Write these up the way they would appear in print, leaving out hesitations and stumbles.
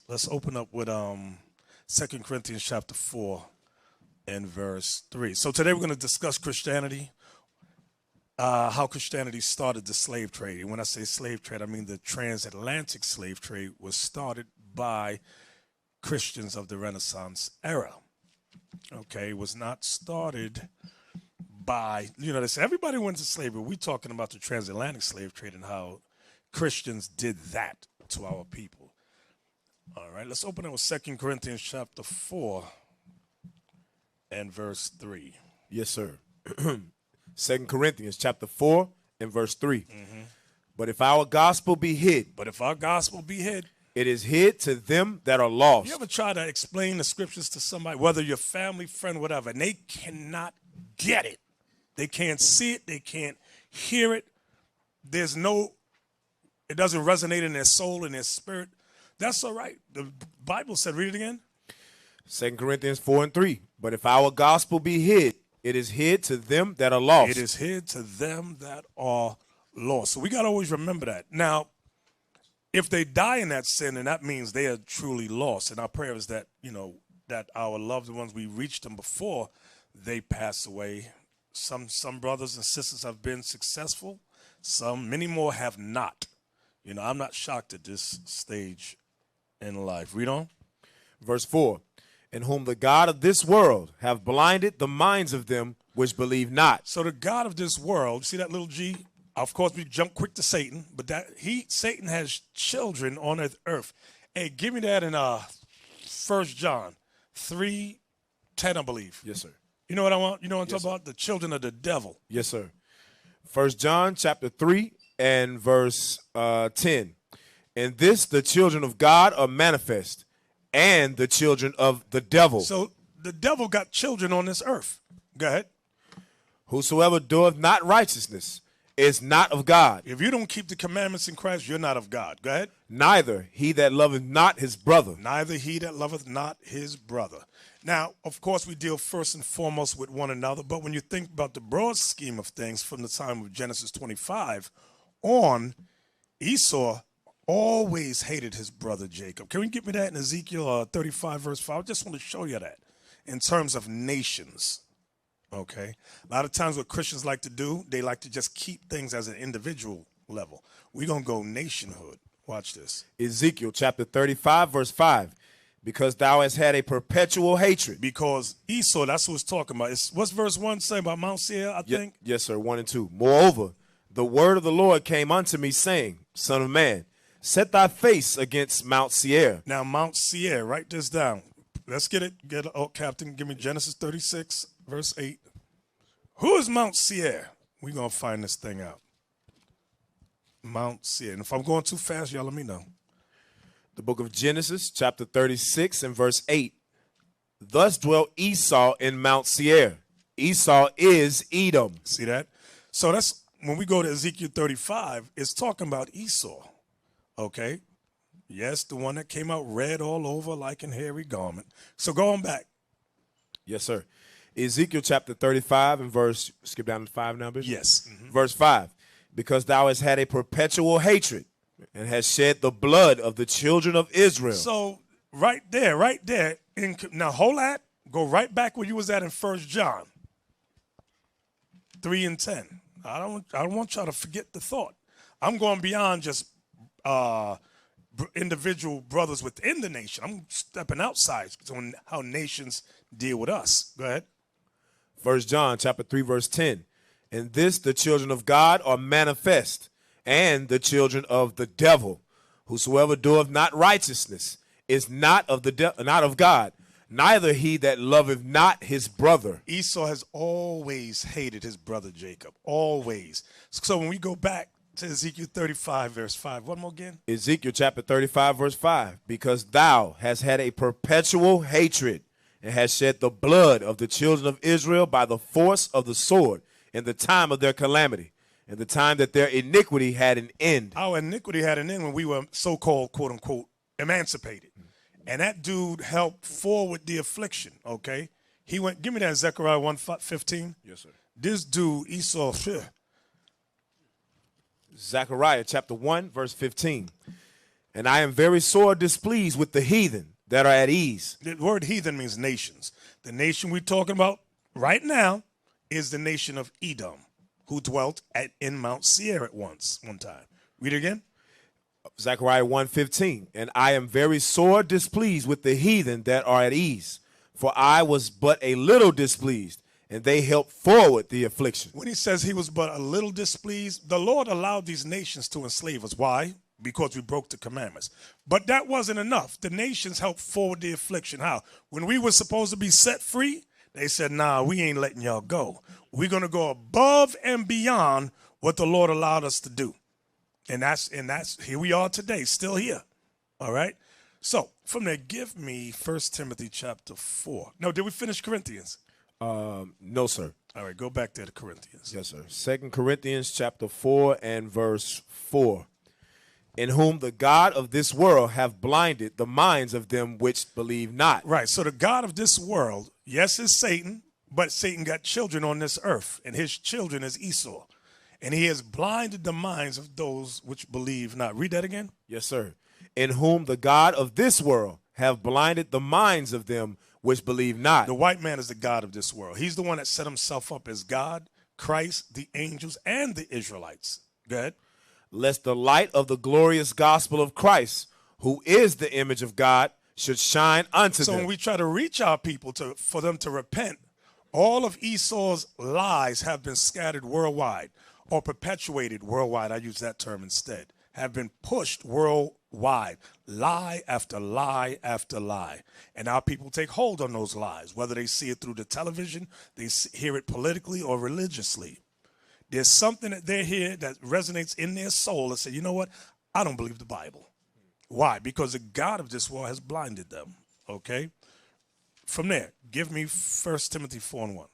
Let's open up with 2 Corinthians chapter 4 and verse 3. So today we're going to discuss Christianity, how Christianity started the slave trade. And when I say slave trade, I mean the transatlantic slave trade was started by Christians of the Renaissance era. Okay, it was not started by, they say everybody went to slavery. We're talking about the transatlantic slave trade and how Christians did that to our people. All right, let's open up with 2 Corinthians chapter 4 and verse 3. Yes, sir. 2 Corinthians chapter 4 and verse 3. Mm-hmm. But if our gospel be hid, it is hid to them that are lost. You ever try to explain the scriptures to somebody, whether your family, friend, whatever, and they cannot get it? They can't see it. They can't hear it. It doesn't resonate in their soul and their spirit. That's all right. The Bible said, read it again. 2 Corinthians 4 and 3. But if our gospel be hid, it is hid to them that are lost. It is hid to them that are lost. So we got to always remember that. Now, if they die in that sin, then that means they are truly lost. And our prayer is that, that our loved ones, we reach them before they pass away. Some brothers and sisters have been successful. Many more have not. I'm not shocked at this stage in life. Read on. Verse 4. In whom the God of this world have blinded the minds of them which believe not. So the God of this world, see that little G? Of course, we jump quick to Satan, but Satan has children on the earth. Hey, give me that in 1 John 3:10, I believe. Yes, sir. You know what I want? You know what I'm yes, talking about? The children of the devil. Yes, sir. 1 John chapter 3 and verse 10. In this the children of God are manifest, and the children of the devil. So the devil got children on this earth. Go ahead. Whosoever doeth not righteousness is not of God. If you don't keep the commandments in Christ, you're not of God. Go ahead. Neither he that loveth not his brother. Neither he that loveth not his brother. Now, of course, we deal first and foremost with one another, but when you think about the broad scheme of things from the time of Genesis 25 on, Esau always hated his brother Jacob. Can we get me that in Ezekiel 35, verse 5? I just want to show you that in terms of nations. Okay. A lot of times what Christians like to do, they like to just keep things as an individual level. We're going to go nationhood. Watch this. Ezekiel chapter 35, verse 5. Because thou hast had a perpetual hatred. Because Esau, that's what it's talking about. What's verse 1 say about Mount Seir, I think? Yes, sir, 1 and 2. Moreover, the word of the Lord came unto me, saying, Son of man, set thy face against Mount Seir. Now, Mount Seir, write this down. Let's get it. Captain, give me Genesis 36, verse 8. Who is Mount Seir? We're going to find this thing out. Mount Seir. And if I'm going too fast, y'all let me know. The book of Genesis, chapter 36 and verse 8. Thus dwelt Esau in Mount Seir. Esau is Edom. See that? So that's when we go to Ezekiel 35, it's talking about Esau. Okay? Yes, the one that came out red all over like an hairy garment. So going back. Yes, sir. Ezekiel chapter 35 and verse, skip down to 5 numbers. Yes. Mm-hmm. Verse 5. Because thou hast had a perpetual hatred and hast shed the blood of the children of Israel. So right there. Now hold that. Go right back where you was at in 1 John 3 and 10. I don't want y'all to forget the thought. I'm going beyond just individual brothers within the nation. I'm stepping outside on how nations deal with us. Go ahead. 1 John chapter 3 verse 10. In this the children of God are manifest, and the children of the devil. Whosoever doeth not righteousness is not of God, neither he that loveth not his brother. Esau has always hated his brother Jacob. Always. So when we go back to Ezekiel 35, verse 5. One more again. Ezekiel chapter 35, verse 5. Because thou hast had a perpetual hatred and hast shed the blood of the children of Israel by the force of the sword in the time of their calamity, in the time that their iniquity had an end. Our iniquity had an end when we were so-called, quote-unquote, emancipated. And that dude helped forward the affliction, okay? He went, give me that Zechariah 1:15. Yes, sir. This dude, Esau, Zechariah chapter 1, verse 15. And I am very sore displeased with the heathen that are at ease. The word heathen means nations. The nation we're talking about right now is the nation of Edom, who dwelt in Mount Seir at one time. Read it again. Zechariah 1:15. And I am very sore displeased with the heathen that are at ease, for I was but a little displeased, and they helped forward the affliction. When he says he was but a little displeased, the Lord allowed these nations to enslave us. Why? Because we broke the commandments. But that wasn't enough. The nations helped forward the affliction. How? When we were supposed to be set free, they said, nah, we ain't letting y'all go. We're going to go above and beyond what the Lord allowed us to do. And that's here we are today, still here. All right? So from there, give me 1 Timothy chapter 4. No, did we finish Corinthians? No, sir. All right, go back there to Corinthians. Yes, sir. 2 Corinthians chapter 4 and verse 4. In whom the God of this world have blinded the minds of them which believe not. Right, so the God of this world, yes, is Satan, but Satan got children on this earth, and his children is Esau. And he has blinded the minds of those which believe not. Read that again. Yes, sir. In whom the God of this world have blinded the minds of them which believe not. The white man is the God of this world. He's the one that set himself up as God, Christ, the angels, and the Israelites. Go ahead. Lest the light of the glorious gospel of Christ, who is the image of God, should shine unto So them. when we try to reach our people for them to repent, all of Esau's lies have been scattered worldwide or perpetuated worldwide. I use that term instead. Have been pushed worldwide. Lie after lie after lie. And our people take hold on those lies, whether they see it through the television, they hear it politically or religiously. There's something that they hear that resonates in their soul and say, you know what? I don't believe the Bible. Why? Because the God of this world has blinded them. Okay? From there, give me 1 Timothy 4 and 1.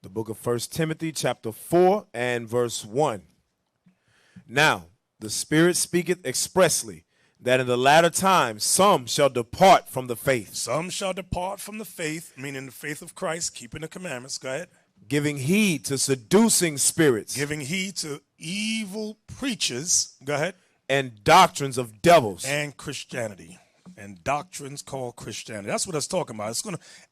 The book of 1 Timothy chapter 4 and verse 1. Now, the Spirit speaketh expressly, that in the latter times some shall depart from the faith. Some shall depart from the faith, meaning the faith of Christ, keeping the commandments. Go ahead. Giving heed to seducing spirits. Giving heed to evil preachers. Go ahead. And doctrines of devils. And Christianity. And doctrines called Christianity. That's what it's talking about.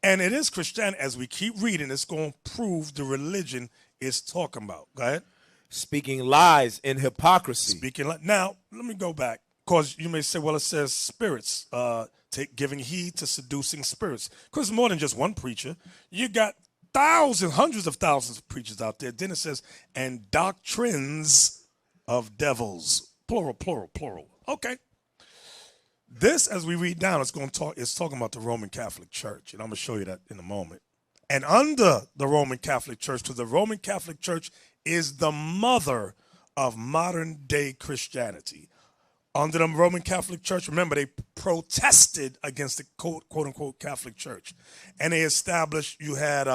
And it is Christianity. As we keep reading, it's going to prove the religion is talking about. Go ahead. Speaking lies in hypocrisy. Now, let me go back. Because you may say, well, it says spirits, giving heed to seducing spirits. Because it's more than just one preacher. You got thousands, hundreds of thousands of preachers out there. Then it says, and doctrines of devils. Plural, plural, plural. Okay. This, as we read down, it's talking about the Roman Catholic Church. And I'm going to show you that in a moment. And under the Roman Catholic Church, because the Roman Catholic Church is the mother of modern day Christianity. Under the Roman Catholic Church, remember, they protested against the quote-unquote Catholic Church. And they established, you had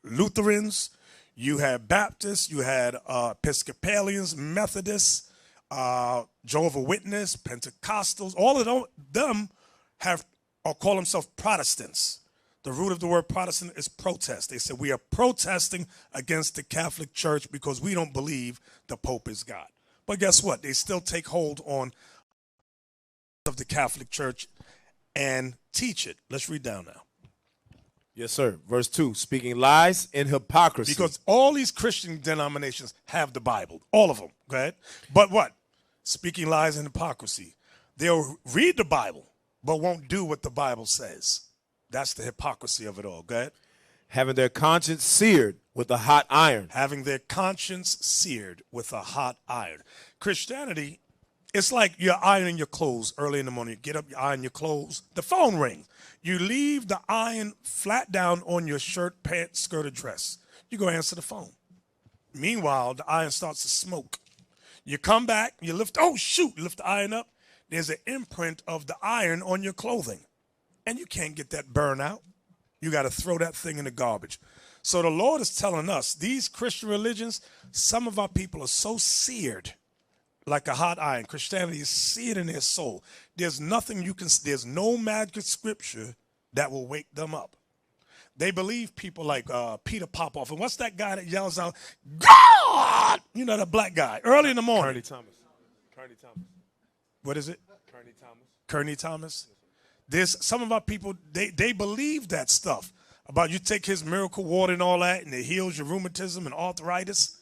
Lutherans, you had Baptists, you had Episcopalians, Methodists, Jehovah's Witness, Pentecostals. All of them call themselves Protestants. The root of the word Protestant is protest. They said we are protesting against the Catholic Church because we don't believe the Pope is God. But guess what? They still take hold on of the Catholic Church and teach it. Let's read down now. Yes, sir. Verse 2, speaking lies in hypocrisy. Because all these Christian denominations have the Bible. All of them. Go ahead. But what? Speaking lies in hypocrisy. They'll read the Bible, but won't do what the Bible says. That's the hypocrisy of it all. Go ahead. Having their conscience seared with a hot iron. Having their conscience seared with a hot iron. Christianity, it's like you're ironing your clothes early in the morning. You get up, you iron your clothes. The phone rings. You leave the iron flat down on your shirt, pants, skirt, or dress. You go answer the phone. Meanwhile, the iron starts to smoke. You come back, you lift the iron up. There's an imprint of the iron on your clothing. And you can't get that burn out. You got to throw that thing in the garbage. So the Lord is telling us, these Christian religions, some of our people are so seared like a hot iron. Christianity is seared in their soul. There's no magic scripture that will wake them up. They believe people like Peter Popoff. And what's that guy that yells out, God? You know, the black guy, early in the morning. Kearney Thomas. What is it? Kearney Thomas. Kearney Thomas. There's some of our people, they believe that stuff about you take his miracle water and all that, and it heals your rheumatism and arthritis.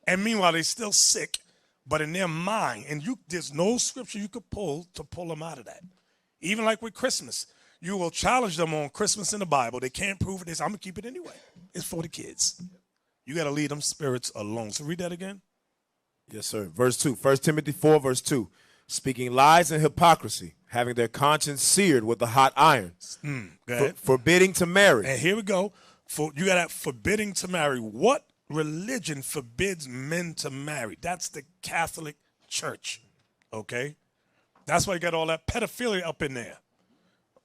And meanwhile, they're still sick, but in their mind, and there's no scripture you could pull to pull them out of that. Even like with Christmas, you will challenge them on Christmas in the Bible. They can't prove it. They say, I'm going to keep it anyway. It's for the kids. You got to leave them spirits alone. So read that again. Yes, sir. Verse 2. 1 Timothy 4, verse 2. Speaking lies and hypocrisy, having their conscience seared with a hot iron. Go ahead. Forbidding to marry. And here we go. You got that forbidding to marry. What religion forbids men to marry? That's the Catholic Church. Okay? That's why you got all that pedophilia up in there.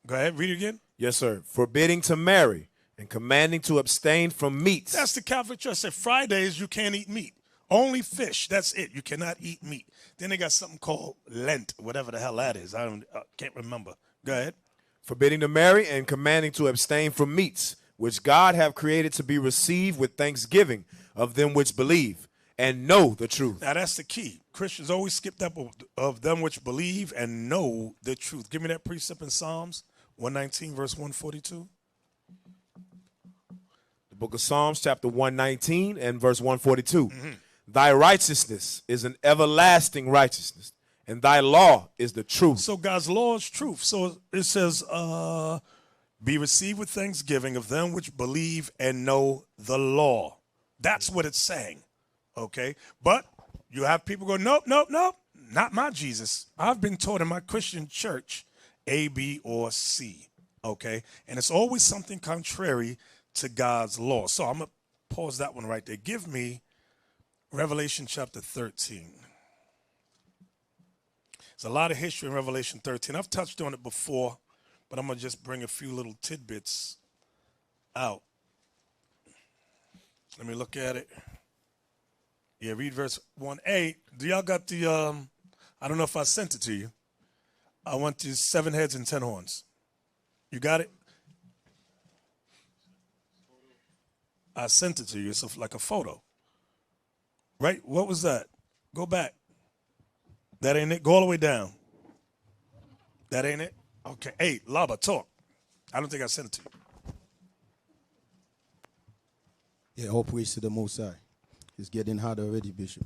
Go ahead. Read it again. Yes, sir. Forbidding to marry and commanding to abstain from meats. That's the Catholic Church. Say Fridays you can't eat meat. Only fish. That's it. You cannot eat meat. Then they got something called Lent, whatever the hell that is. I can't remember. Go ahead. Forbidding to marry and commanding to abstain from meats, which God have created to be received with thanksgiving of them which believe and know the truth. Now that's the key. Christians always skip that of them which believe and know the truth. Give me that precept in Psalms 119, verse 142. The book of Psalms, chapter 119 and verse 142. Thy righteousness is an everlasting righteousness, and thy law is the truth. So God's law is truth. So it says, be received with thanksgiving of them which believe and know the law. That's what it's saying. Okay? But you have people go, nope, nope, nope, not my Jesus. I've been taught in my Christian church A, B, or C. Okay? And it's always something contrary to God's law. So I'm going to pause that one right there. Give me Revelation chapter 13. There's a lot of history in Revelation 13. I've touched on it before, but I'm going to just bring a few little tidbits out. Let me look at it. Yeah, read verse 1a. Do y'all got the, I don't know if I sent it to you. I want the 7 heads and 10 horns. You got it? I sent it to you. It's like a photo. Right? What was that? Go back. That ain't it? Go all the way down. That ain't it? Okay. Hey, Laba, talk. I don't think I sent it to you. Yeah, all praise to the Most High. It's getting hot already, Bishop.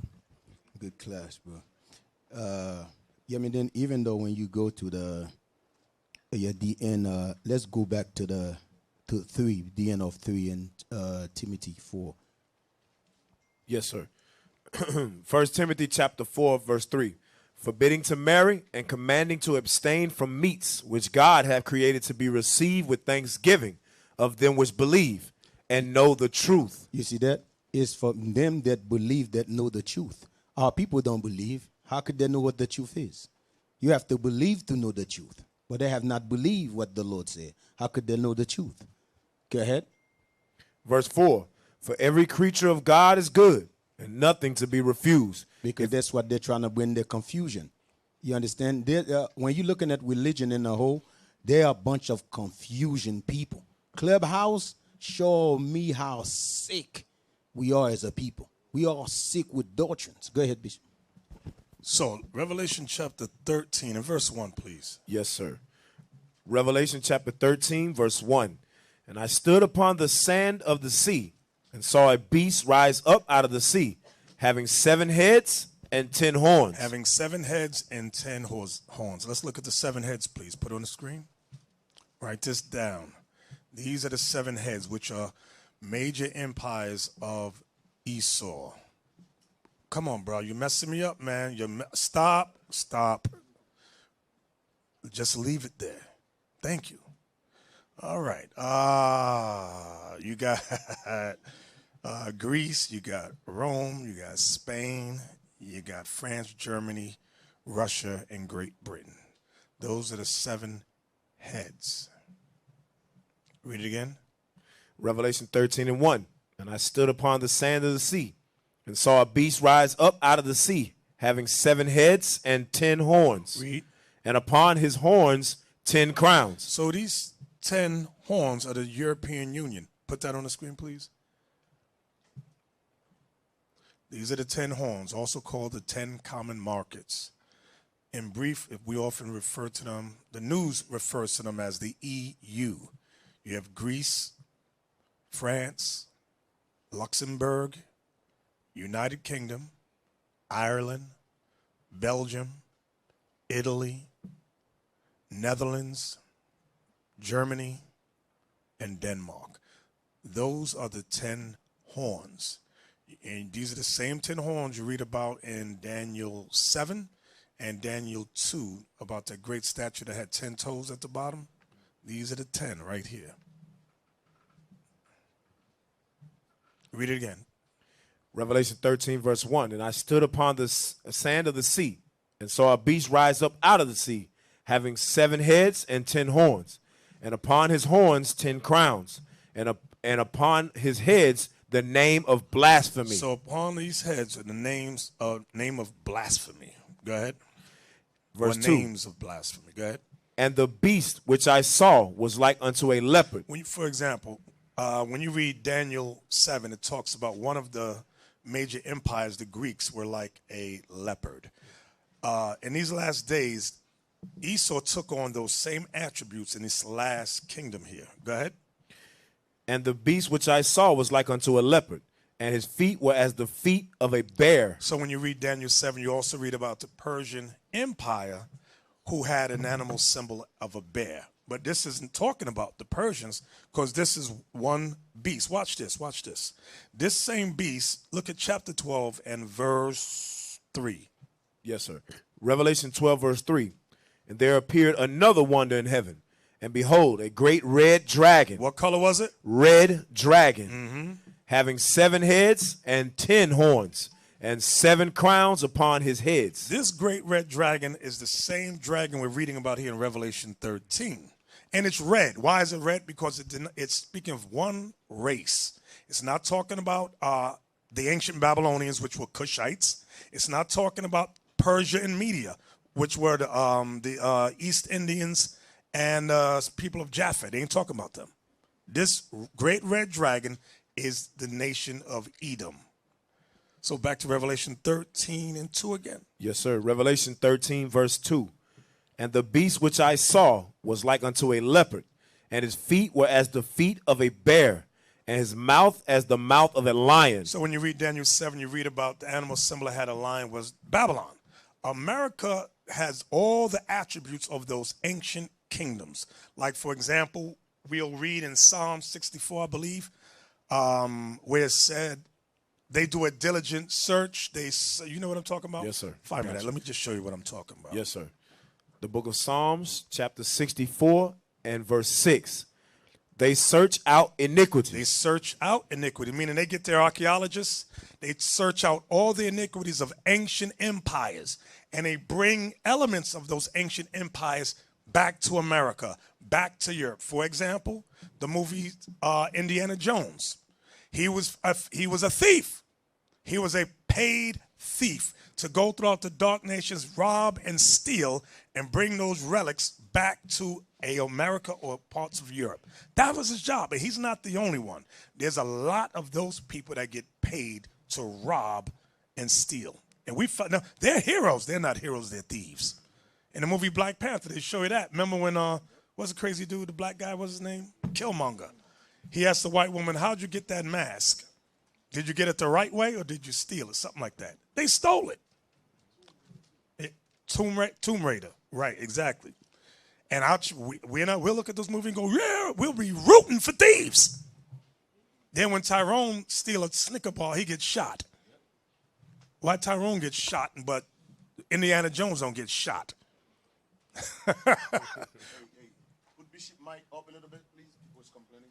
Good class, bro. Yeah, I mean, then even though when you go to the end, let's go back to 3, the end of 3 in Timothy 4. Yes, sir. 1 Timothy chapter 4, verse 3. Forbidding to marry and commanding to abstain from meats, which God hath created to be received with thanksgiving of them which believe and know the truth. You see that? It's for them that believe, that know the truth. Our people don't believe. How could they know what the truth is? You have to believe to know the truth. But they have not believed what the Lord said. How could they know the truth? Go ahead. Verse 4. For every creature of God is good, and nothing to be refused. Because that's what they're trying to bring, their confusion. You understand? When you're looking at religion in a whole, they're a bunch of confusion people. Clubhouse show me how sick we are as a people. We are sick with doctrines. Go ahead, Bishop. So, Revelation chapter 13 and verse 1, please. Yes, sir. Revelation chapter 13, verse 1. And I stood upon the sand of the sea, and saw a beast rise up out of the sea, having 7 heads and 10 horns. Having 7 heads and 10 horns. Let's look at the 7 heads, please. Put it on the screen. Write this down. These are the 7 heads, which are major empires of Esau. Come on, bro. You're messing me up, man. Stop. Just leave it there. Thank you. All right. You got Greece, you got Rome, you got Spain, you got France, Germany, Russia, and Great Britain. Those are the 7 heads. Read it again. Revelation 13 and 1. And I stood upon the sand of the sea, and saw a beast rise up out of the sea, having 7 heads and 10 horns. Read. And upon his horns 10 crowns. So these 10 horns of the European Union. Put that on the screen, please. These are the 10 horns, also called the 10 common markets. In brief, if we often refer to them, the news refers to them as the EU. You have Greece, France, Luxembourg, United Kingdom, Ireland, Belgium, Italy, Netherlands, Germany, and Denmark. Those are the 10 horns. And these are the same 10 horns you read about in Daniel 7 and Daniel 2 about that great statue that had 10 toes at the bottom. These are the 10 right here. Read it again. Revelation 13, verse 1. And I stood upon the sand of the sea and saw a beast rise up out of the sea, having 7 heads and 10 horns, and upon his horns 10 crowns, and upon his heads the name of blasphemy. So upon these heads are the name of blasphemy. Go ahead. Verse 2. Names of blasphemy. Go ahead. And the beast which I saw was like unto a leopard. For example, when you read Daniel 7, it talks about one of the major empires, the Greeks, were like a leopard. In these last days, Esau took on those same attributes in this last kingdom here. Go ahead. And the beast which I saw was like unto a leopard, and his feet were as the feet of a bear. So when you read Daniel 7, you also read about the Persian Empire, who had an animal symbol of a bear. But this isn't talking about the Persians, because this is one beast. Watch this, watch this. This same beast, look at chapter 12 and verse 3. Yes, sir. Revelation 12, verse 3. And there appeared another wonder in heaven, and behold, a great red dragon. What color was it? Red dragon, having 7 heads and 10 horns, and 7 crowns upon his heads. This great red dragon is the same dragon we're reading about here in Revelation 13. And it's red. Why is it red? Because it's speaking of one race. It's not talking about the ancient Babylonians, which were Cushites. It's not talking about Persia and Media, which were the East Indians and people of Jaffa. They ain't talking about them. This great red dragon is the nation of Edom. So back to Revelation 13 and 2 again. Yes, sir. Revelation 13, verse 2. And the beast which I saw was like unto a leopard, and his feet were as the feet of a bear, and his mouth as the mouth of a lion. So when you read Daniel 7, you read about the animal symbol that had a lion was Babylon. America has all the attributes of those ancient kingdoms. Like, for example, we'll read in Psalm 64, I believe, where it said, they do a diligent search. You know what I'm talking about? Yes, sir. 5 minutes. Let me just show you what I'm talking about. Yes, sir. The book of Psalms, chapter 64 and verse 6. They search out iniquity. They search out iniquity, meaning they get their archaeologists. They search out all the iniquities of ancient empires, and they bring elements of those ancient empires back to America, back to Europe. For example, the movie Indiana Jones. He was a thief. He was a paid thief to go throughout the dark nations, rob and steal, and bring those relics back to America or parts of Europe. That was his job, but he's not the only one. There's a lot of those people that get paid to rob and steal. And now, they're heroes. They're not heroes, they're thieves. In the movie Black Panther, they show you that. Remember when, what's the crazy dude, the black guy, what's his name? Killmonger. He asked the white woman, how'd you get that mask? Did you get it the right way or did you steal it? Something like that. They stole it. Tomb Raider. Right, exactly. And we'll look at those movies and go, yeah, we'll be rooting for thieves. Then when Tyrone steals a Snicker bar, he gets shot. Why Tyrone gets shot, but Indiana Jones don't get shot? Would Bishop mic up a little bit, please? People is complaining.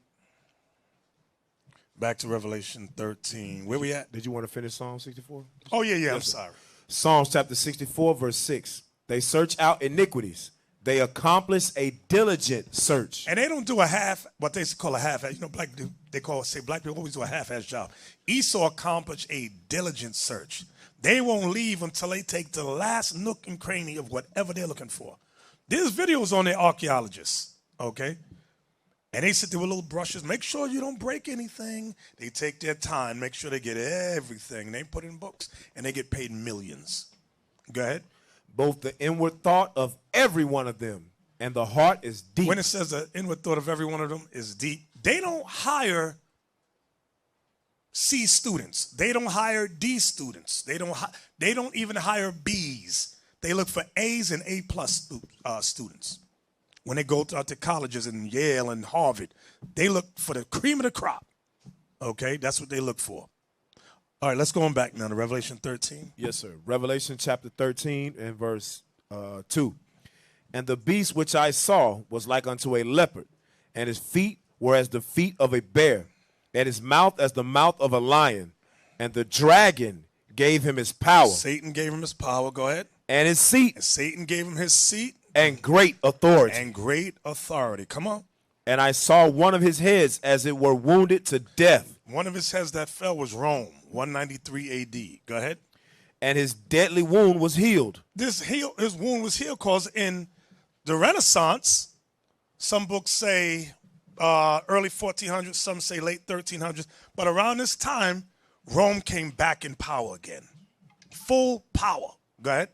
Back to Revelation 13. Where we at? Did you want to finish Psalm 64? Oh, yeah, I'm sorry. Psalms chapter 64, verse 6. They search out iniquities. They accomplish a diligent search. And they don't do what they call a half-ass. You know, black people always do a half-ass job. Esau accomplished a diligent search. They won't leave until they take the last nook and cranny of whatever they're looking for. There's videos on their archaeologists, okay? And they sit there with little brushes. Make sure you don't break anything. They take their time, make sure they get everything. They put in books, and they get paid millions. Go ahead. Both the inward thought of every one of them and the heart is deep. When it says the inward thought of every one of them is deep, they don't hire C students. They don't hire D students. They don't even hire Bs. They look for A's and A plus students. When they go out to colleges in Yale and Harvard, they look for the cream of the crop. Okay, that's what they look for. All right, let's go on back now to Revelation 13. Yes, sir. Revelation chapter 13 and verse 2. And the beast which I saw was like unto a leopard, and his feet were as the feet of a bear, and his mouth as the mouth of a lion. And the dragon gave him his power. Satan gave him his power. Go ahead. And his seat. And Satan gave him his seat. And great authority. And great authority. Come on. And I saw one of his heads as it were wounded to death. One of his heads that fell was Rome, 193 A.D. Go ahead. And his deadly wound was healed. His wound was healed because in the Renaissance, some books say early 1400s, some say late 1300s. But around this time, Rome came back in power again. Full power. Go ahead.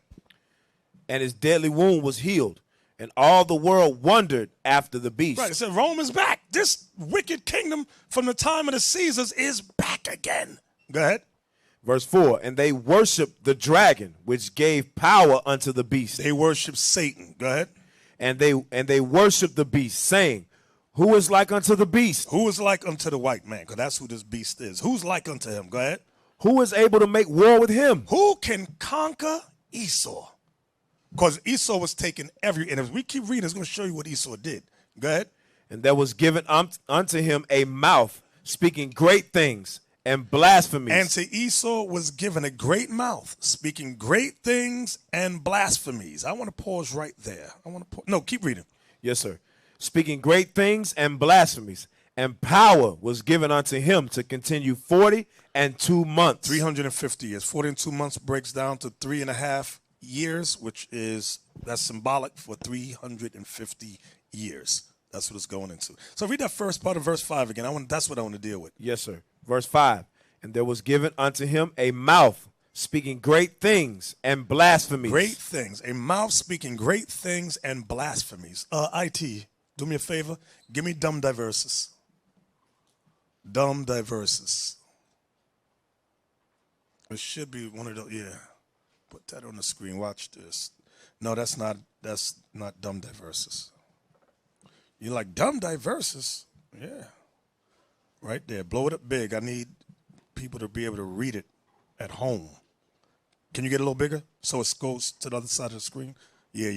And his deadly wound was healed. And all the world wondered after the beast. Right, it said Rome is back. This wicked kingdom from the time of the Caesars is back again. Go ahead. Verse 4, and they worshiped the dragon, which gave power unto the beast. They worship Satan. Go ahead. And they worshiped the beast, saying, who is like unto the beast? Who is like unto the white man? Because that's who this beast is. Who's like unto him? Go ahead. Who is able to make war with him? Who can conquer Esau? Because Esau was taking and if we keep reading, it's going to show you what Esau did. Go ahead. And there was given unto him a mouth, speaking great things and blasphemies. And to Esau was given a great mouth, speaking great things and blasphemies. I want to pause right there. No, keep reading. Yes, sir. Speaking great things and blasphemies. And power was given unto him to continue 42 months. 350 years. 42 months breaks down to 3.5 years, that's symbolic for 350 years. That's what it's going into. So read that first part of verse 5 again. That's what I want to deal with. Yes, sir. Verse 5. And there was given unto him a mouth speaking great things and blasphemies. Great things. A mouth speaking great things and blasphemies. IT, do me a favor. Give me dumb diversus. Dumb diversus. It should be one of those, yeah. Put that on the screen. Watch this. No, that's not dumb diversus. You like dumb diversus? Yeah. Right there. Blow it up big. I need people to be able to read it at home. Can you get a little bigger so it goes to the other side of the screen? Yeah.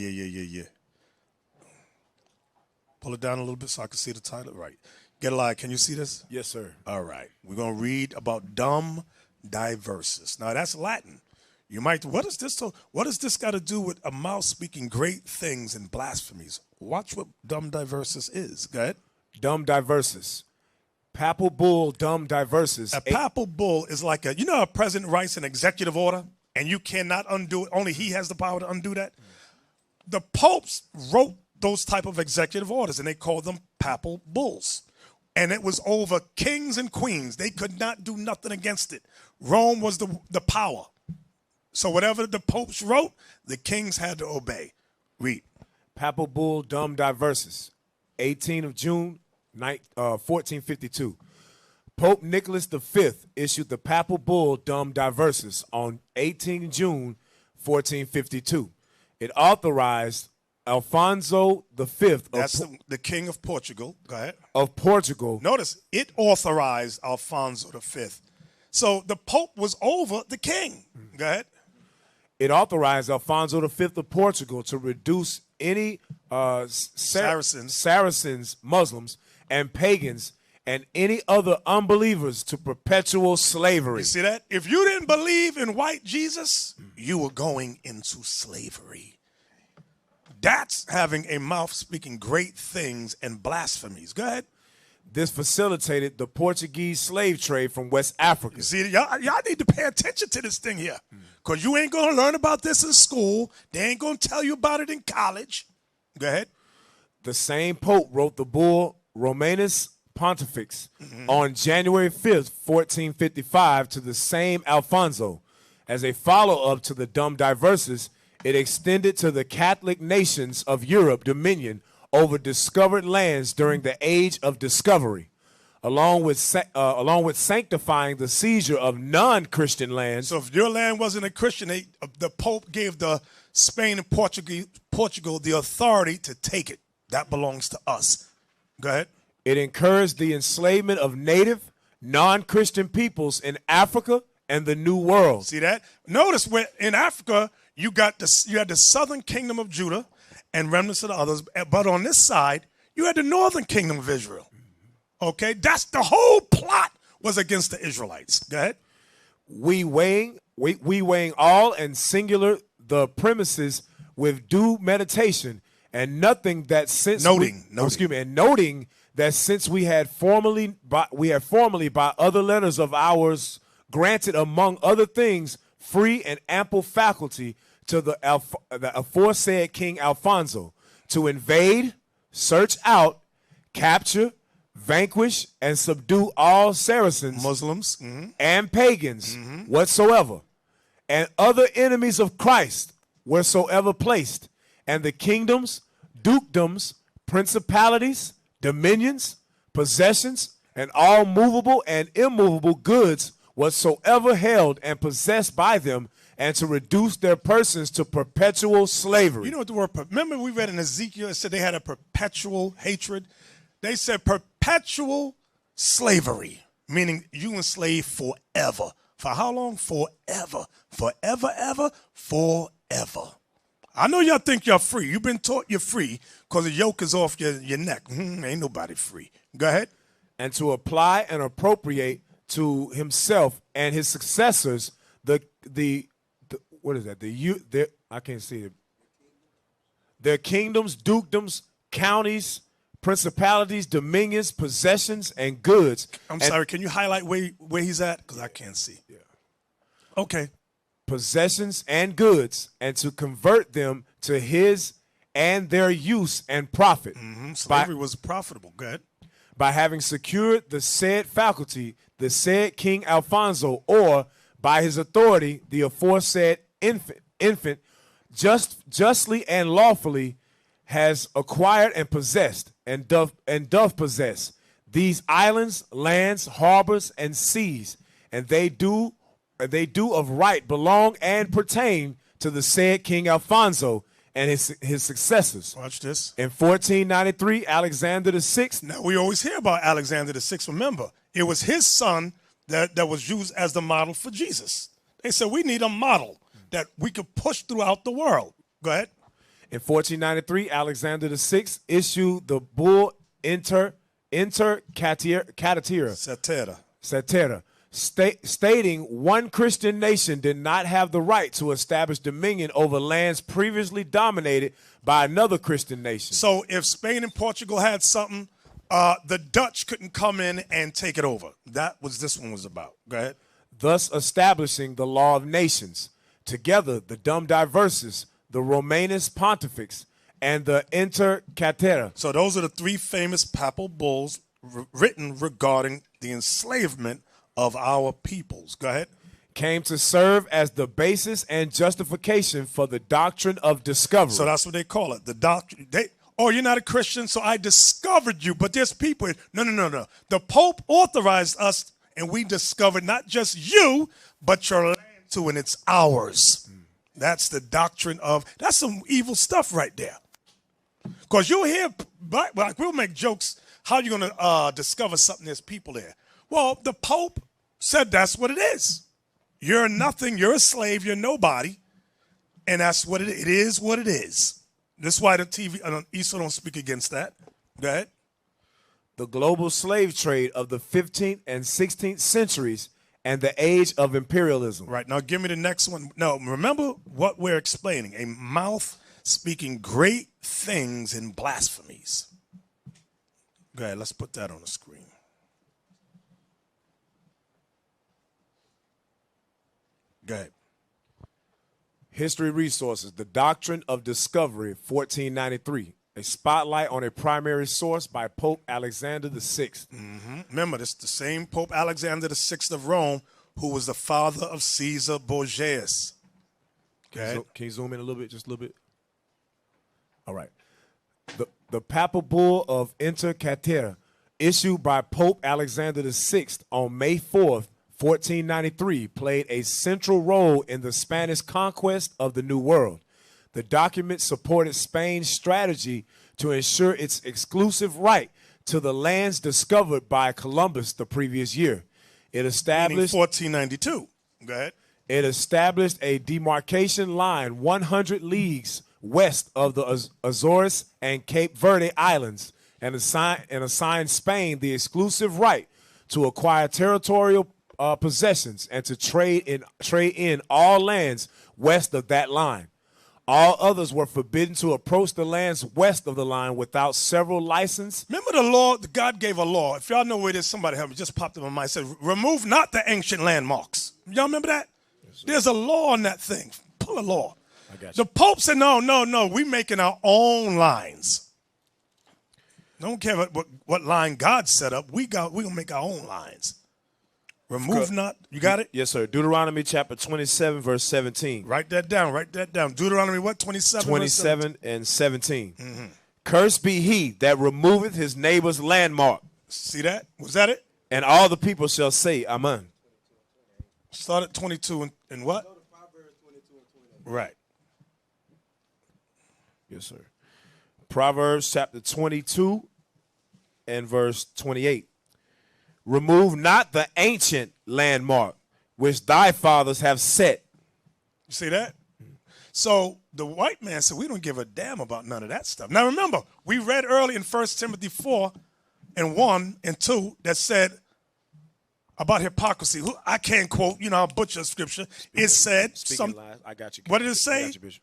Pull it down a little bit so I can see the title. Right. Get a lie. Can you see this? Yes, sir. All right. We're going to read about dumb diversus. Now, that's Latin. You might, what does this got to do with a mouth speaking great things and blasphemies? Watch what dumb diversus is. Go ahead. Dumb diversus. Papal Bull, dumb diversus. A papal bull is like a president writes an executive order and you cannot undo it. Only he has the power to undo that. The popes wrote those type of executive orders and they called them papal bulls. And it was over kings and queens. They could not do nothing against it. Rome was the power. So whatever the popes wrote, the kings had to obey. Read. Papal Bull, dumb diversus. 18 of June, 1452. Pope Nicholas V issued the Papal Bull, dumb diversus on 18 June, 1452. It authorized Alfonso V. That's the king of Portugal. Go ahead. Of Portugal. Notice, it authorized Alfonso V. So the Pope was over the king. Go ahead. It authorized Alfonso V of Portugal to reduce any Saracens, Muslims, and pagans, and any other unbelievers to perpetual slavery. You see that? If you didn't believe in white Jesus, you were going into slavery. That's having a mouth speaking great things and blasphemies. Go ahead. This facilitated the Portuguese slave trade from West Africa. You see, y'all need to pay attention to this thing here. Because you ain't going to learn about this in school. They ain't going to tell you about it in college. Go ahead. The same Pope wrote the bull Romanus Pontifex on January 5th, 1455, to the same Alfonso. As a follow-up to the Dum Diversas, it extended to the Catholic nations of Europe dominion over discovered lands during the Age of Discovery, along with sanctifying the seizure of non-Christian lands. So if your land wasn't a Christian, the Pope gave the Spain and Portugal the authority to take it. That belongs to us. Go ahead. It encouraged the enslavement of native, non-Christian peoples in Africa and the New World. See that? Notice where in Africa you had the southern kingdom of Judah and remnants of the others, but on this side you had the northern kingdom of Israel. Okay, that's the whole plot was against the Israelites. Go ahead. We weighing all and singular the premises with due meditation, and noting that since we had formerly by other letters of ours granted among other things free and ample faculty to the aforesaid King Alfonso to invade, search out, capture, vanquish, and subdue all Saracens, Muslims, and pagans whatsoever, and other enemies of Christ wheresoever placed, and the kingdoms, dukedoms, principalities, dominions, possessions, and all movable and immovable goods whatsoever held and possessed by them, and to reduce their persons to perpetual slavery. You know what the word, remember we read in Ezekiel, it said they had a perpetual hatred. They said perpetual slavery, meaning you enslaved forever. For how long? Forever. Forever, ever, forever. I know y'all think you're free. You've been taught you're free because the yoke is off your neck. Ain't nobody free. Go ahead. And to apply and appropriate to himself and his successors I can't see it. Their kingdoms, dukedoms, counties, principalities, dominions, possessions, and goods. I'm sorry, can you highlight where he's at? Because I can't see. Yeah. Okay. Possessions and goods, and to convert them to his and their use and profit. Slavery was profitable. Go ahead. By having secured the said faculty, the said King Alfonso, or by his authority, the aforesaid infant justly and lawfully has acquired and possessed, and doth possess these islands, lands, harbors, and seas, and they do of right belong and pertain to the said King Alfonso and his successors. Watch this. In 1493, Alexander VI. Now, we always hear about Alexander VI. Remember, it was his son that was used as the model for Jesus. They said, we need a model that we could push throughout the world. Go ahead. In 1493, Alexander VI issued the bull Inter Catera, stating one Christian nation did not have the right to establish dominion over lands previously dominated by another Christian nation. So if Spain and Portugal had something, the Dutch couldn't come in and take it over. That was this one was about. Go ahead. Thus establishing the law of nations. Together, the Dum Diversas, the Romanus Pontifex, and the Inter Catera. So those are the three famous papal bulls written regarding the enslavement of our peoples. Go ahead. Came to serve as the basis and justification for the doctrine of discovery. So that's what they call it. The doctrine. You're not a Christian, so I discovered you. But there's people. No. The Pope authorized us, and we discovered not just you, but your land too, and it's ours. That's the doctrine of, that's some evil stuff right there. Because you'll hear, like we'll make jokes, how you going to discover something, there's people there. Well, the Pope said that's what it is. You're nothing, you're a slave, you're nobody, and that's what it is. It is what it is. That's why the TV, Esau don't speak against that. Go ahead. The global slave trade of the 15th and 16th centuries and the age of imperialism. Right, now give me the next one. No, remember what we're explaining. A mouth speaking great things in blasphemies. Go ahead, let's put that on the screen. Go ahead. History Resources, The Doctrine of Discovery, 1493. A spotlight on a primary source by Pope Alexander VI. Remember, this is the same Pope Alexander VI of Rome who was the father of Caesar Borgias. Okay. Can you zoom in a little bit, just a little bit? All right. The Papal Bull of Inter Caetera, issued by Pope Alexander VI on May 4th, 1493, played a central role in the Spanish conquest of the New World. The document supported Spain's strategy to ensure its exclusive right to the lands discovered by Columbus the previous year. It established 1492. Go ahead. It established a demarcation line 100 leagues west of the Azores and Cape Verde Islands and assigned Spain the exclusive right to acquire territorial possessions and to trade in all lands west of that line. All others were forbidden to approach the lands west of the line without several license. Remember the law? God gave a law. If y'all know where it is, somebody help me. Just popped in my mind. It said, remove not the ancient landmarks. Y'all remember that? Yes, there's a law on that thing. Pull a law. I got you. The Pope said, no. We making our own lines. Don't care what line God set up. We gonna make our own lines. Remove not. You got it? Yes, sir. Deuteronomy chapter 27, verse 17. Write that down. Deuteronomy what? 27? 27 and 17. Cursed be he that removeth his neighbor's landmark. See that? Was that it? And all the people shall say, Amen. Start at 22 and what? Right. Yes, sir. Proverbs chapter 22 and verse 28. Remove not the ancient landmark which thy fathers have set. You see that? So the white man said, we don't give a damn about none of that stuff. Now remember, we read early in 1 Timothy 4 and 1 and 2 that said about hypocrisy. I can't quote, I'll butcher scripture. It said, lies. I got you. What did it say? I got you, Bishop.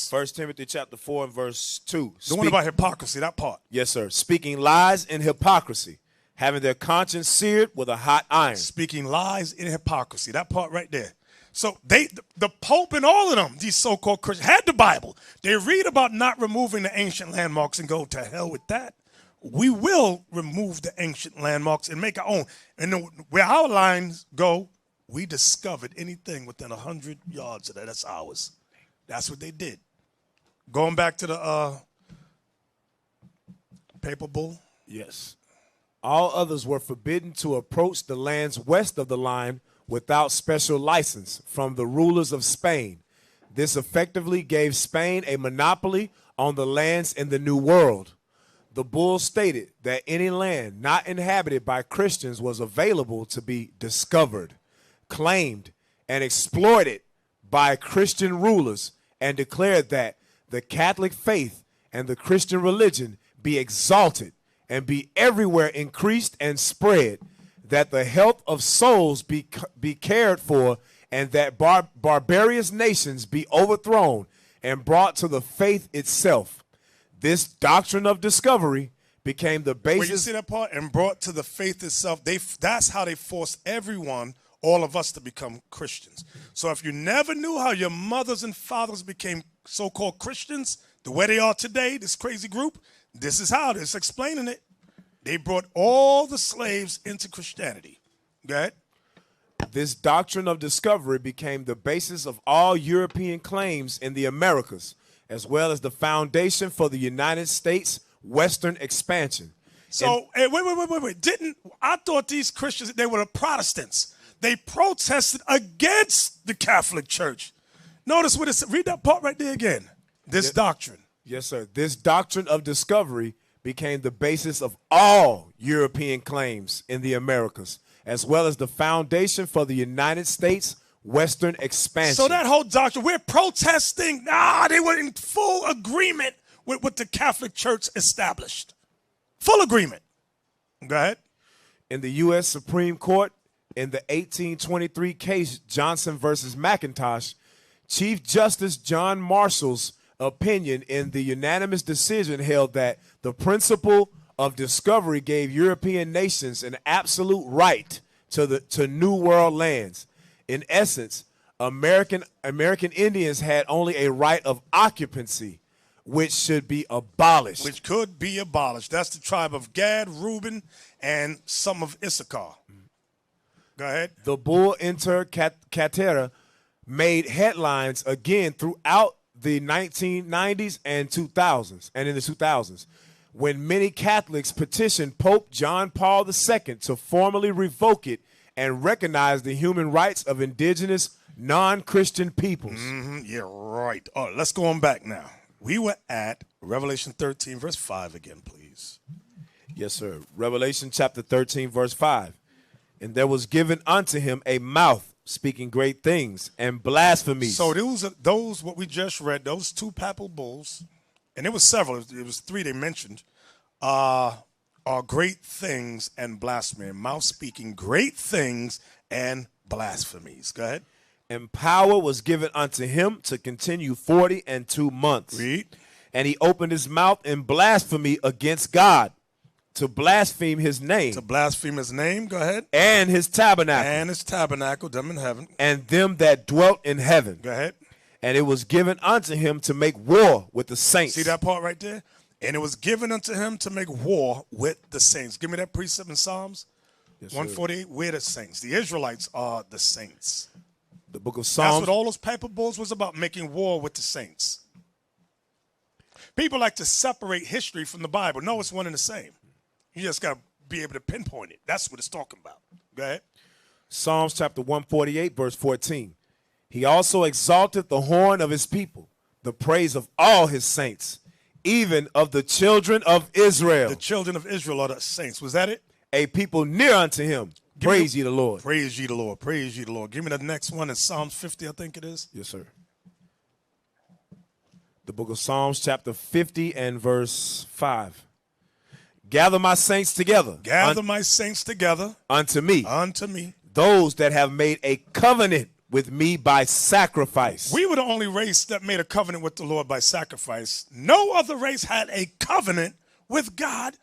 1 Timothy chapter 4 and verse 2. The one about hypocrisy, that part. Yes, sir. Speaking lies and hypocrisy, having their conscience seared with a hot iron. Speaking lies and hypocrisy, that part right there. So the Pope and all of them, these so-called Christians, had the Bible. They read about not removing the ancient landmarks and go, to hell with that. We will remove the ancient landmarks and make our own. And where our lines go, we discovered anything within 100 yards of that. That's ours. That's what they did. Going back to the Papal Bull. Yes. All others were forbidden to approach the lands west of the line without special license from the rulers of Spain. This effectively gave Spain a monopoly on the lands in the New World. The bull stated that any land not inhabited by Christians was available to be discovered, claimed, and exploited by Christian rulers, and declared that the Catholic faith and the Christian religion be exalted and be everywhere increased and spread, that the health of souls be cared for, and that barbarous nations be overthrown and brought to the faith itself. This doctrine of discovery became the basis. Where you see that part? And brought to the faith itself. That's how they forced everyone, all of us, to become Christians. So if you never knew how your mothers and fathers became so-called Christians, the way they are today, this crazy group, this is how. It's explaining it. They brought all the slaves into Christianity. Go ahead. This doctrine of discovery became the basis of all European claims in the Americas, as well as the foundation for the United States Western expansion. So, wait. I thought these Christians, they were the Protestants. They protested against the Catholic Church. Notice what it said. Read that part right there again. This doctrine. Yes, sir. This doctrine of discovery became the basis of all European claims in the Americas, as well as the foundation for the United States Western expansion. So that whole doctrine, we're protesting. They were in full agreement with what the Catholic Church established. Full agreement. Go ahead. In the U.S. Supreme Court, in the 1823 case Johnson versus McIntosh, Chief Justice John Marshall's opinion in the unanimous decision held that the principle of discovery gave European nations an absolute right to New World lands. In essence, American Indians had only a right of occupancy which should be abolished. Which could be abolished. That's the tribe of Gad, Reuben, and some of Issachar. Go ahead. The bull Inter Caetera made headlines again throughout the 1990s and 2000s, and in the 2000s, when many Catholics petitioned Pope John Paul II to formally revoke it and recognize the human rights of indigenous non-Christian peoples. Yeah, right. All right, let's go on back now. We were at Revelation 13, verse 5 again, please. Yes, sir. Revelation chapter 13, verse 5. And there was given unto him a mouth speaking great things and blasphemies. So those what we just read, those two Papal Bulls, and there was several, it was three they mentioned, are great things and blasphemy. Mouth speaking great things and blasphemies. Go ahead. And power was given unto him to continue 42 months. Read. And he opened his mouth in blasphemy against God, to blaspheme his name. To blaspheme his name. Go ahead. And his tabernacle. And his tabernacle, them in heaven. And them that dwelt in heaven. Go ahead. And it was given unto him to make war with the saints. See that part right there? And it was given unto him to make war with the saints. Give me that precept in Psalms 148. We're the saints. The Israelites are the saints. The book of Psalms. That's what all those Papal Bulls was about, making war with the saints. People like to separate history from the Bible. No, it's one and the same. You just got to be able to pinpoint it. That's what it's talking about. Go ahead. Psalms chapter 148, verse 14. He also exalted the horn of his people, the praise of all his saints, even of the children of Israel. The children of Israel are the saints. Was that it? A people near unto him. Praise ye the Lord. Praise ye the Lord. Praise ye the Lord. Give me the next one in Psalms 50, I think it is. Yes, sir. The book of Psalms chapter 50 and verse 5. Gather my saints together. Gather my saints together. Unto me. Unto me. Those that have made a covenant with me by sacrifice. We were the only race that made a covenant with the Lord by sacrifice. No other race had a covenant with God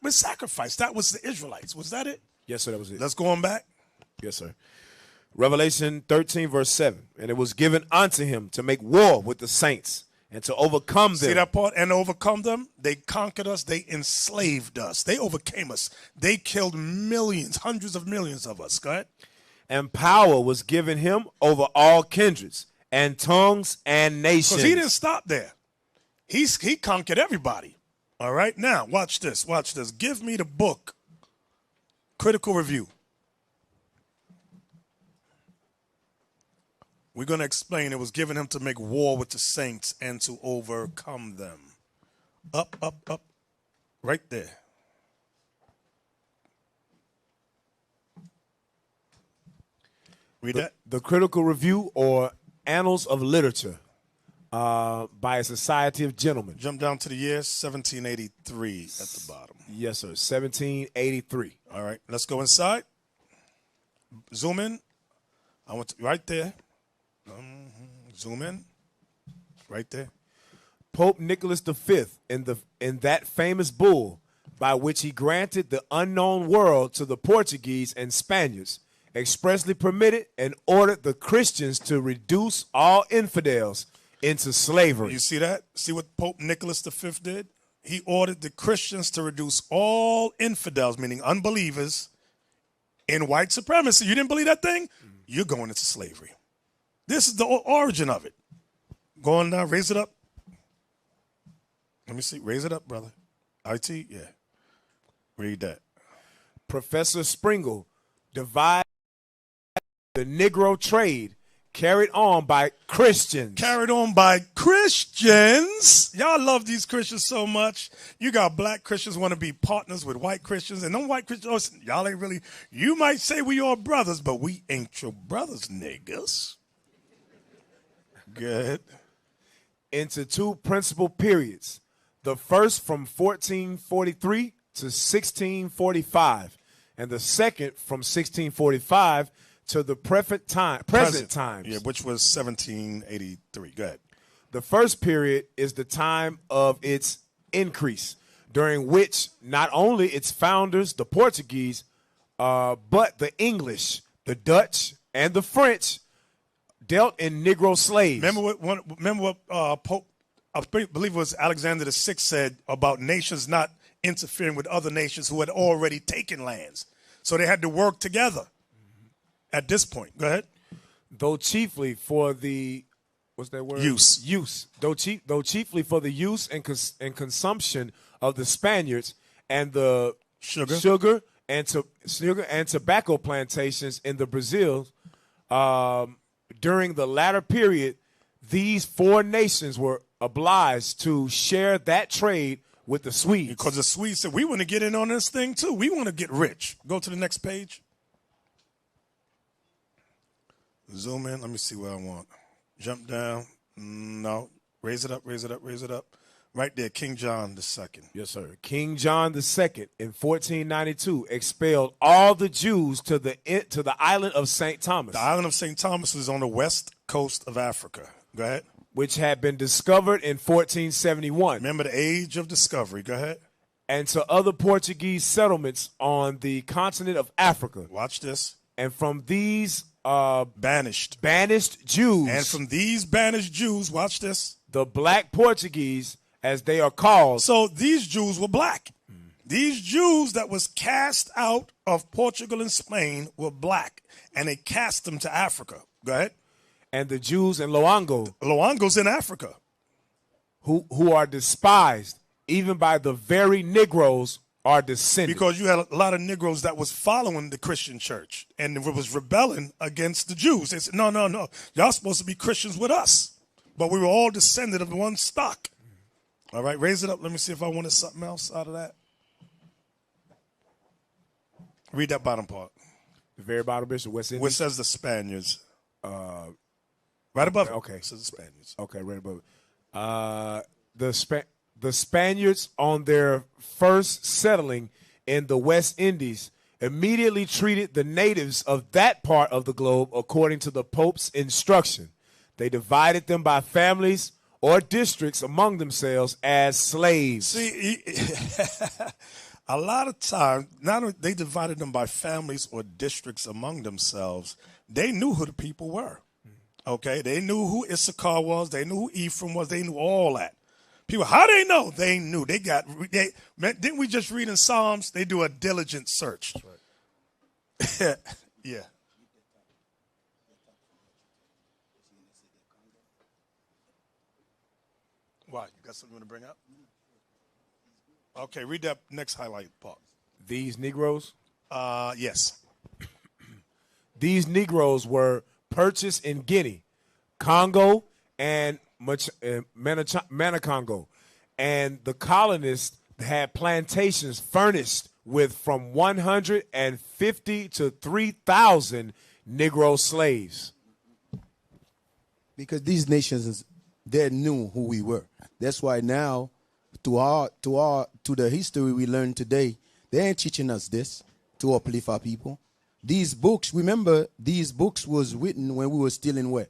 with sacrifice. That was the Israelites. Was that it? Yes, sir, that was it. Let's go on back. Yes, sir. Revelation 13, verse 7. And it was given unto him to make war with the saints and to overcome them. See that part? And overcome them? They conquered us. They enslaved us. They overcame us. They killed millions, hundreds of millions of us. Go ahead. And power was given him over all kindreds and tongues and nations. Because he didn't stop there. He conquered everybody. All right? Now, watch this. Watch this. Give me the book. Critical Review. We're going to explain it was given him to make war with the saints and to overcome them. Up, up, up. Right there. Read that. The Critical Review or Annals of Literature by a Society of Gentlemen. Jump down to the year 1783 at the bottom. Yes, sir. 1783. All right. Let's go inside. Zoom in. I want to, right there. Zoom in. Right there. Pope Nicholas V in that famous bull by which he granted the unknown world to the Portuguese and Spaniards, expressly permitted and ordered the Christians to reduce all infidels into slavery. You see that? See what Pope Nicholas V did? He ordered the Christians to reduce all infidels, meaning unbelievers, in white supremacy. You didn't believe that thing? You're going into slavery. This is the origin of it. Go on now, raise it up. Let me see. Raise it up, brother. IT? Yeah. Read that. Professor Springle divided the Negro trade carried on by Christians. Carried on by Christians. Y'all love these Christians so much. You got black Christians want to be partners with white Christians. And them white Christians, oh, y'all ain't really, you might say we are brothers, but we ain't your brothers, niggas. Good. Into two principal periods. The first from 1443 to 1645, and the second from 1645 to the present times. Yeah, which was 1783. Go ahead. The first period is the time of its increase, during which not only its founders, the Portuguese, but the English, the Dutch, and the French dealt in Negro slaves. Remember what Pope I believe it was Alexander the Sixth said about nations not interfering with other nations who had already taken lands. So they had to work together at this point. Go ahead. Though chiefly for the, what's that word? Use. Though chiefly for the use and consumption of the Spaniards and the sugar and tobacco plantations in the Brazil, during the latter period, these four nations were obliged to share that trade with the Swedes. Because the Swedes said, we want to get in on this thing too. We want to get rich. Go to the next page. Zoom in. Let me see what I want. Jump down. No. Raise it up, raise it up, raise it up. Right there, King John II. Yes, sir. King John II in 1492 expelled all the Jews to the island of St. Thomas. The island of St. Thomas is on the west coast of Africa. Go ahead. Which had been discovered in 1471. Remember the age of discovery. Go ahead. And to other Portuguese settlements on the continent of Africa. Watch this. And from these banished Jews. And from these banished Jews, watch this. The black Portuguese, as they are called. So these Jews were black. These Jews that was cast out of Portugal and Spain were black. And they cast them to Africa. Go ahead. And the Jews in Loango. Loango's in Africa. Who are despised, even by the very Negroes, are descended. Because you had a lot of Negroes that was following the Christian church and was rebelling against the Jews. They said, no. Y'all supposed to be Christians with us. But we were all descended of one stock. All right, raise it up. Let me see if I wanted something else out of that. Read that bottom part. The very bottom, Bishop. West Indies? Which says the Spaniards. Right above it. Okay. It says the Spaniards. Okay, right above it. The Spaniards, on their first settling in the West Indies, immediately treated the natives of that part of the globe according to the Pope's instruction. They divided them by families or districts among themselves as slaves. See, a lot of times, not only they divided them by families or districts among themselves, they knew who the people were. Okay, they knew who Issachar was. They knew who Ephraim was. They knew all that. People, how they know? They knew. Didn't we just read in Psalms? They do a diligent search. That's right. Yeah. Why? You got something you want to bring up? Okay, read that next highlight part. These Negroes? Yes. These Negroes were purchased in Guinea, Congo, and Manicongo. And the colonists had plantations furnished with from 150 to 3,000 Negro slaves. Because these nations, they knew who we were. That's why now, to the history we learned today, they ain't teaching us this to uplift our people. These books, remember, these books was written when we were still in where?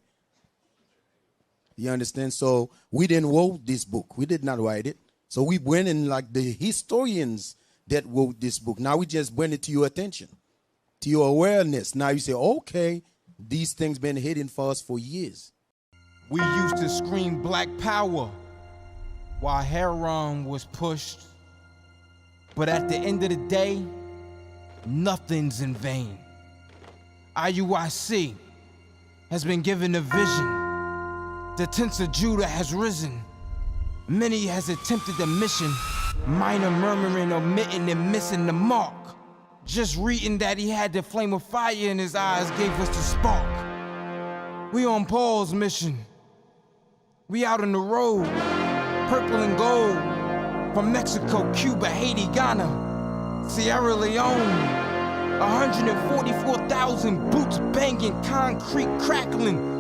You understand? So we didn't wrote this book. We did not write it. So we went in like the historians that wrote this book. Now we just bring it to your attention, to your awareness. Now you say, okay, these things been hidden for us for years. We used to scream black power while heroin was pushed. But at the end of the day, nothing's in vain. IUIC has been given a vision. The tents of Judah has risen. Many has attempted the mission, minor murmuring, omitting, and missing the mark. Just reading that he had the flame of fire in his eyes gave us the spark. We on Paul's mission. We out on the road, purple and gold, from Mexico, Cuba, Haiti, Ghana, Sierra Leone. 144,000 boots banging, concrete crackling.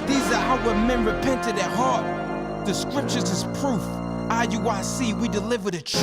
These are our men repented at heart. The scriptures is proof. IUIC, we deliver the truth.